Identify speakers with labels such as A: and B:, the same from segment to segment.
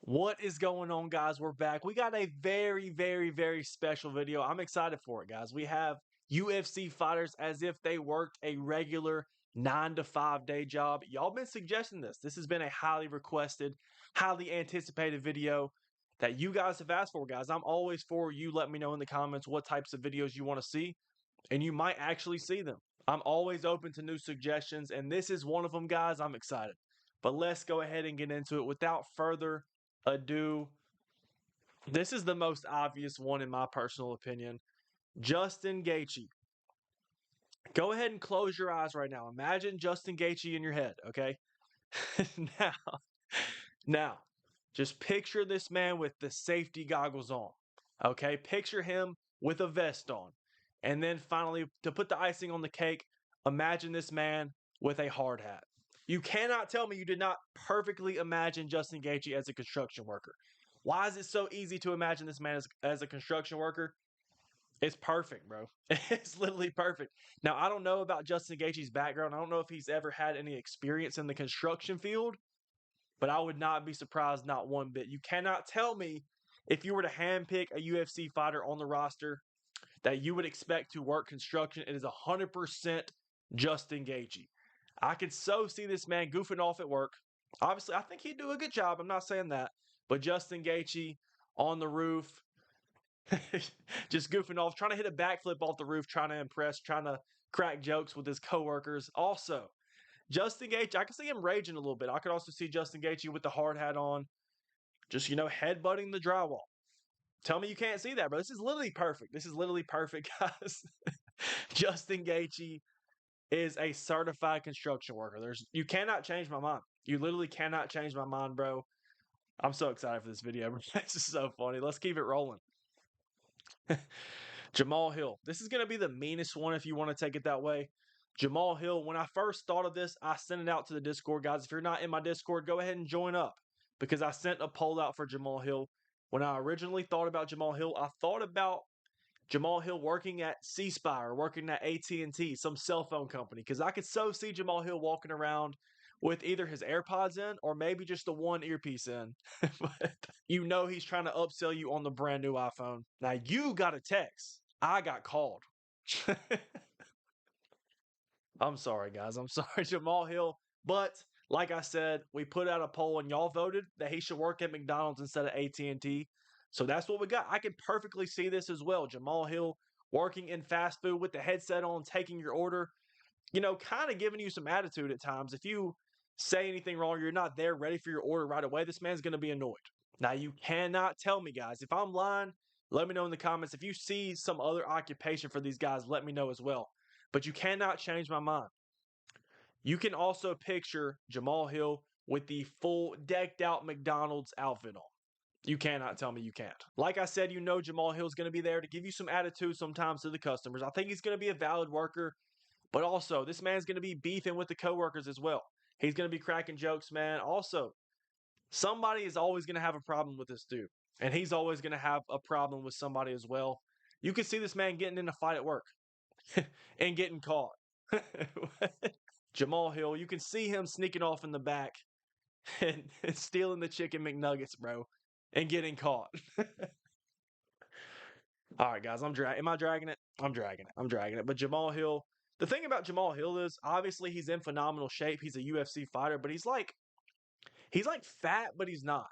A: What is going on, guys? We're back. We got a very special video. I'm excited for it, guys. We have UFC fighters as if they worked a regular 9 to 5 day job. Y'all been suggesting this. This has been a highly requested, highly anticipated video that you guys have asked for, guys. I'm always for you. Let me know in the comments what types of videos you want to see, and you might actually see them. I'm always open to new suggestions, and this is one of them, guys. I'm excited. But let's go ahead and get into it without further ado. This is the most obvious one in my personal opinion. Justin Gaethje. Go ahead and close your eyes right now. Imagine Justin Gaethje in your head, okay? now, now, just picture this man with the safety goggles on, okay? Picture him with a vest on. And then finally, to put the icing on the cake, imagine this man with a hard hat. You cannot tell me you did not perfectly imagine Justin Gaethje as a construction worker. Why is it so easy to imagine this man as a construction worker? It's perfect, bro. It's literally perfect. Now, I don't know about Justin Gaethje's background. I don't know if he's ever had any experience in the construction field, but I would not be surprised, not one bit. You cannot tell me if you were to handpick a UFC fighter on the roster that you would expect to work construction. It is 100% Justin Gaethje. I could so see this man goofing off at work. Obviously, I think he'd do a good job. I'm not saying that. But Justin Gaethje on the roof, just goofing off, trying to hit a backflip off the roof, trying to impress, trying to crack jokes with his coworkers. Also, Justin Gaethje, I can see him raging a little bit. I could also see Justin Gaethje with the hard hat on, just, headbutting the drywall. Tell me you can't see that, bro. This is literally perfect. This is literally perfect, guys. Justin Gaethje is a certified construction worker. You cannot change my mind. You literally cannot change my mind, bro. I'm so excited for this video. This is so funny. Let's keep it rolling. Jamal Hill. This is going to be the meanest one if you want to take it that way. Jamal Hill, when I first thought of this, I sent it out to the Discord. Guys, if you're not in my Discord, go ahead and join up because I sent a poll out for Jamal Hill. When I originally thought about Jamal Hill, I thought about Jamal Hill working at C Spire, working at AT&T, some cell phone company, because I could so see Jamal Hill walking around with either his AirPods in or maybe just the one earpiece in. But he's trying to upsell you on the brand new iPhone. Now you got a text. I got called. I'm sorry, guys. I'm sorry, Jamal Hill. But like I said, we put out a poll and y'all voted that he should work at McDonald's instead of AT&T. So that's what we got. I can perfectly see this as well. Jamal Hill working in fast food with the headset on, taking your order, kind of giving you some attitude at times. If you say anything wrong, you're not there ready for your order right away, this man's going to be annoyed. Now, you cannot tell me, guys. If I'm lying, let me know in the comments. If you see some other occupation for these guys, let me know as well. But you cannot change my mind. You can also picture Jamal Hill with the full decked out McDonald's outfit on. You cannot tell me you can't. Like I said, Jamal Hill's going to be there to give you some attitude sometimes to the customers. I think he's going to be a valid worker, but also this man's going to be beefing with the coworkers as well. He's going to be cracking jokes, man. Also, somebody is always going to have a problem with this dude, and he's always going to have a problem with somebody as well. You can see this man getting in a fight at work and getting caught. Jamal Hill, you can see him sneaking off in the back and stealing the chicken McNuggets, bro, and getting caught. All right, guys, am I dragging it? I'm dragging it. But Jamal Hill, the thing about Jamal Hill is obviously he's in phenomenal shape. He's a UFC fighter, but he's like fat, but he's not.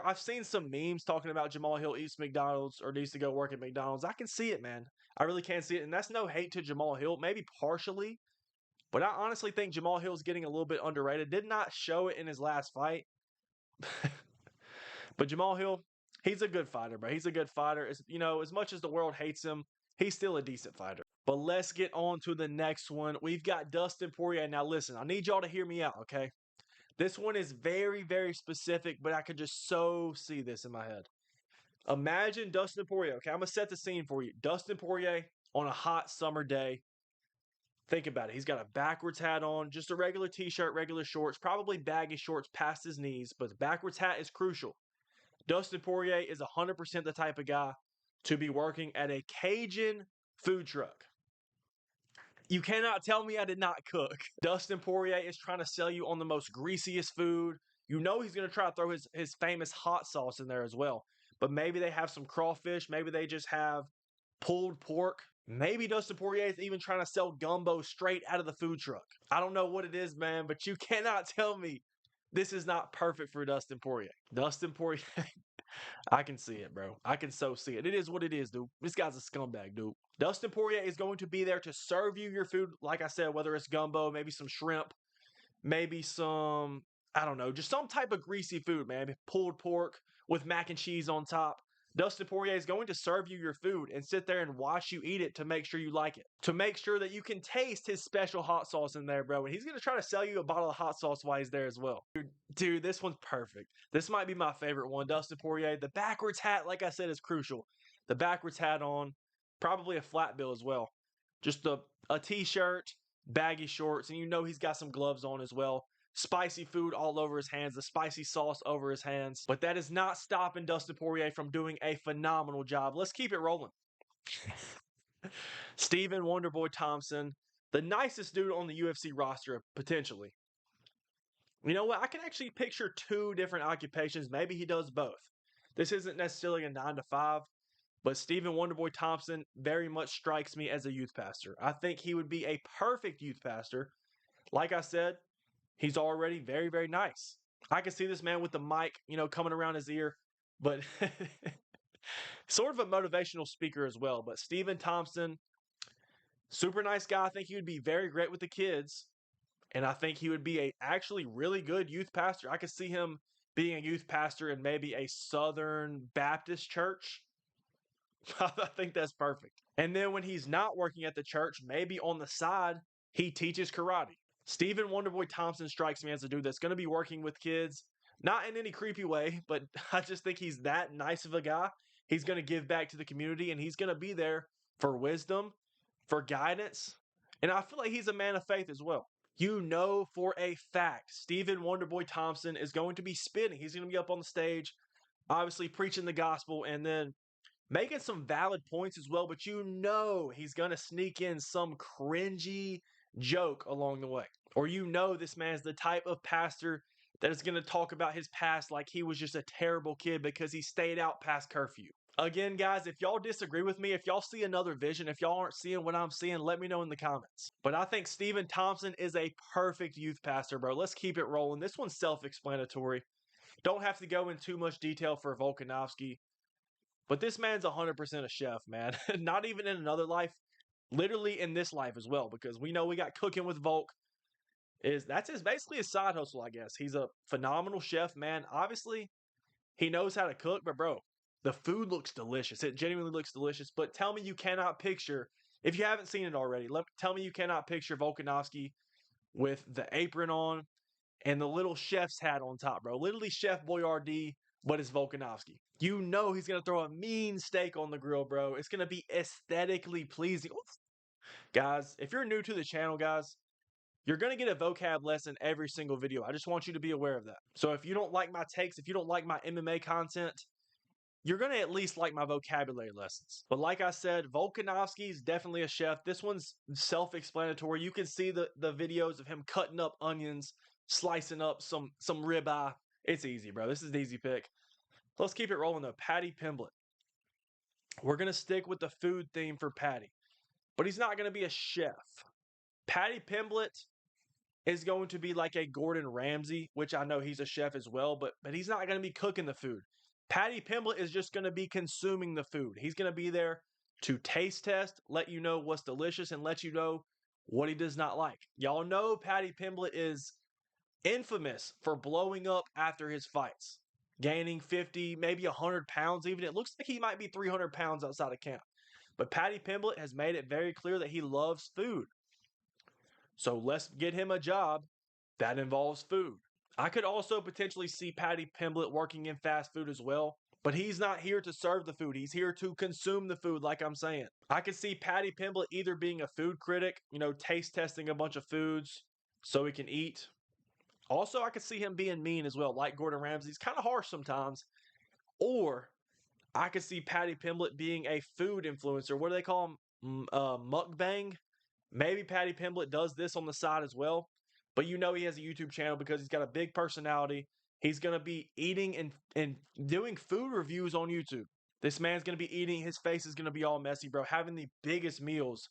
A: I've seen some memes talking about Jamal Hill eats McDonald's or needs to go work at McDonald's. I can see it, man. I really can see it. And that's no hate to Jamal Hill, maybe partially. But I honestly think Jamal Hill's getting a little bit underrated. Did not show it in his last fight. But Jamal Hill, he's a good fighter, bro. He's a good fighter. As much as the world hates him, he's still a decent fighter. But let's get on to the next one. We've got Dustin Poirier. Now, listen, I need y'all to hear me out, okay? This one is very specific, but I could just so see this in my head. Imagine Dustin Poirier, okay? I'm going to set the scene for you. Dustin Poirier on a hot summer day. Think about it. He's got a backwards hat on, just a regular t-shirt, regular shorts, probably baggy shorts past his knees, but the backwards hat is crucial. Dustin Poirier is 100% the type of guy to be working at a Cajun food truck. You cannot tell me I did not cook. Dustin Poirier is trying to sell you on the most greasiest food, You know he's going to try to throw his famous hot sauce in there as well. But maybe they have some crawfish. Maybe they just have pulled pork. Maybe Dustin Poirier is even trying to sell gumbo straight out of the food truck. I don't know what it is, man, but you cannot tell me this is not perfect for Dustin Poirier. Dustin Poirier, I can see it, bro. I can so see it. It is what it is, dude. This guy's a scumbag, dude. Dustin Poirier is going to be there to serve you your food, like I said, whether it's gumbo, maybe some shrimp, maybe some, I don't know, just some type of greasy food, man. Pulled pork with mac and cheese on top. Dustin Poirier is going to serve you your food and sit there and watch you eat it to make sure you like it. To make sure that you can taste his special hot sauce in there, bro. And he's going to try to sell you a bottle of hot sauce while he's there as well. Dude, this one's perfect. This might be my favorite one. Dustin Poirier. The backwards hat, like I said, is crucial. The backwards hat on. Probably a flat bill as well. Just a t-shirt, baggy shorts, and you know he's got some gloves on as well. Spicy food all over his hands, the spicy sauce over his hands. But that is not stopping Dustin Poirier from doing a phenomenal job. Let's keep it rolling. Stephen Wonderboy Thompson, the nicest dude on the UFC roster, potentially. You know what? I can actually picture two different occupations. Maybe he does both. This isn't necessarily a 9 to 5, but Stephen Wonderboy Thompson very much strikes me as a youth pastor. I think he would be a perfect youth pastor. Like I said, he's already very, very nice. I can see this man with the mic, you know, coming around his ear, but sort of a motivational speaker as well. But Stephen Thompson, super nice guy. I think he would be very great with the kids. And I think he would be a actually really good youth pastor. I could see him being a youth pastor in maybe a Southern Baptist church. I think that's perfect. And then when he's not working at the church, maybe on the side, he teaches karate. Stephen Wonderboy Thompson strikes me as a dude that's going to be working with kids, not in any creepy way, but I just think he's that nice of a guy. He's going to give back to the community, and he's going to be there for wisdom, for guidance, and I feel like he's a man of faith as well. You know for a fact, Stephen Wonderboy Thompson is going to be spitting. He's going to be up on the stage, obviously preaching the gospel, and then making some valid points as well, but you know he's going to sneak in some cringy joke along the way. Or you know this man's the type of pastor that is going to talk about his past like he was just a terrible kid because he stayed out past curfew. Again, guys, if y'all disagree with me, if y'all see another vision, if y'all aren't seeing what I'm seeing, let me know in the comments. But I think Stephen Thompson is a perfect youth pastor, bro. Let's keep it rolling. This one's self-explanatory. Don't have to go in too much detail for Volkanovski. But this man's 100% a chef, man. Not even in another life. Literally in this life as well, because we know we got cooking with Volk. That's basically his side hustle, I guess. He's a phenomenal chef, man. Obviously, he knows how to cook, but bro, the food looks delicious. It genuinely looks delicious. But tell me you cannot picture, if you haven't seen it already, tell me you cannot picture Volkanovski with the apron on and the little chef's hat on top, bro. Literally Chef Boyardee, but it's Volkanovski. You know he's going to throw a mean steak on the grill, bro. It's going to be aesthetically pleasing. Guys, if you're new to the channel, guys, you're going to get a vocab lesson every single video. I just want you to be aware of that. So if you don't like my takes, if you don't like my MMA content, you're going to at least like my vocabulary lessons. But like I said, Volkanovski is definitely a chef. This one's self-explanatory. You can see the videos of him cutting up onions, slicing up some ribeye. It's easy, bro. This is the easy pick. Let's keep it rolling, though. Paddy Pimblett. We're going to stick with the food theme for Paddy. But he's not going to be a chef. Paddy Pimblett is going to be like a Gordon Ramsay, which I know he's a chef as well, but he's not going to be cooking the food. Paddy Pimblett is just going to be consuming the food. He's going to be there to taste test, let you know what's delicious, and let you know what he does not like. Y'all know Paddy Pimblett is infamous for blowing up after his fights. Gaining 50, maybe 100 pounds even. It looks like he might be 300 pounds outside of camp. But Paddy Pimblett has made it very clear that he loves food. So let's get him a job that involves food. I could also potentially see Paddy Pimblett working in fast food as well. But he's not here to serve the food. He's here to consume the food, like I'm saying. I could see Paddy Pimblett either being a food critic, you know, taste testing a bunch of foods so he can eat. Also, I could see him being mean as well, like Gordon Ramsay. He's kind of harsh sometimes. Or I could see Paddy Pimblett being a food influencer. What do they call him? Mukbang? Maybe Paddy Pimblett does this on the side as well. But you know he has a YouTube channel because he's got a big personality. He's going to be eating and doing food reviews on YouTube. This man's going to be eating. His face is going to be all messy, bro. Having the biggest meals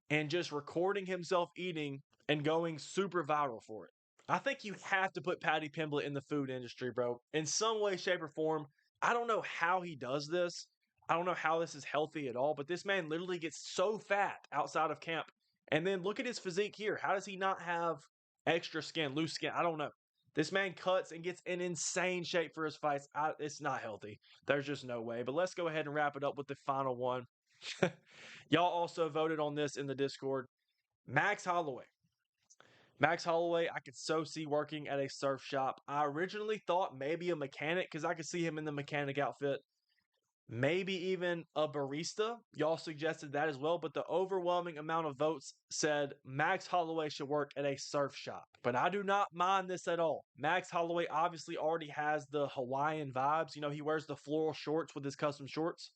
A: and just recording himself eating and going super viral for it. I think you have to put Paddy Pimblett in the food industry, bro, in some way, shape, or form. I don't know how he does this. I don't know how this is healthy at all, but this man literally gets so fat outside of camp. And then look at his physique here. How does he not have extra skin, loose skin? I don't know. This man cuts and gets in insane shape for his fights. It's not healthy. There's just no way. But let's go ahead and wrap it up with the final one. Y'all also voted on this in the Discord. Max Holloway. Max Holloway, I could so see working at a surf shop. I originally thought maybe a mechanic because I could see him in the mechanic outfit. Maybe even a barista. Y'all suggested that as well, but the overwhelming amount of votes said Max Holloway should work at a surf shop. But I do not mind this at all. Max Holloway obviously already has the Hawaiian vibes. You know, he wears the floral shorts with his custom shorts.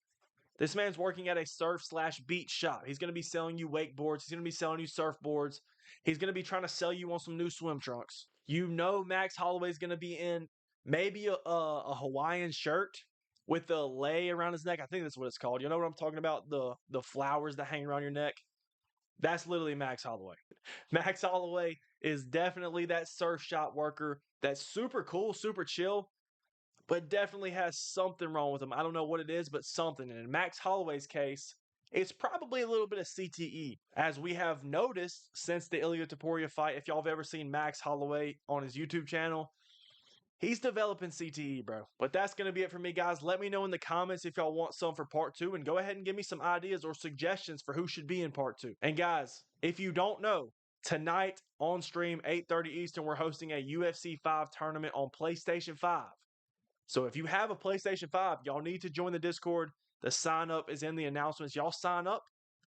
A: This man's working at a surf/beach shop. He's going to be selling you wakeboards. He's going to be selling you surfboards. He's going to be trying to sell you on some new swim trunks. You know Max Holloway's going to be in maybe a Hawaiian shirt with a lei around his neck. I think that's what it's called. You know what I'm talking about? The flowers that hang around your neck. That's literally Max Holloway. Max Holloway is definitely that surf shop worker that's super cool, super chill, but definitely has something wrong with him. I don't know what it is, but something. And in Max Holloway's case, it's probably a little bit of CTE. As we have noticed since the Ilia Topuria fight, if y'all have ever seen Max Holloway on his YouTube channel, he's developing CTE, bro. But that's going to be it for me, guys. Let me know in the comments if y'all want some for part 2, and go ahead and give me some ideas or suggestions for who should be in part 2. And guys, if you don't know, tonight on stream, 8:30 Eastern, we're hosting a UFC 5 tournament on PlayStation 5. So if you have a PlayStation 5, y'all need to join the Discord. The sign up is in the announcements. Y'all sign up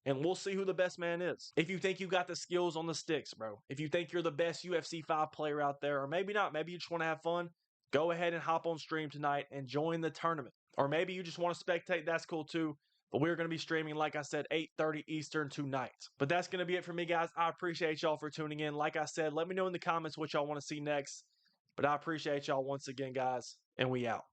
A: and we'll see who the best man is. If you think you got the skills on the sticks, bro. If you think you're the best UFC 5 player out there, or maybe not, maybe you just want to have fun, go ahead and hop on stream tonight and join the tournament. Or maybe you just want to spectate, that's cool too. But we're going to be streaming, like I said, 8:30 Eastern tonight. But that's going to be it for me, guys. I appreciate y'all for tuning in. Like I said, let me know in the comments what y'all want to see next. But I appreciate y'all once again, guys, and we out.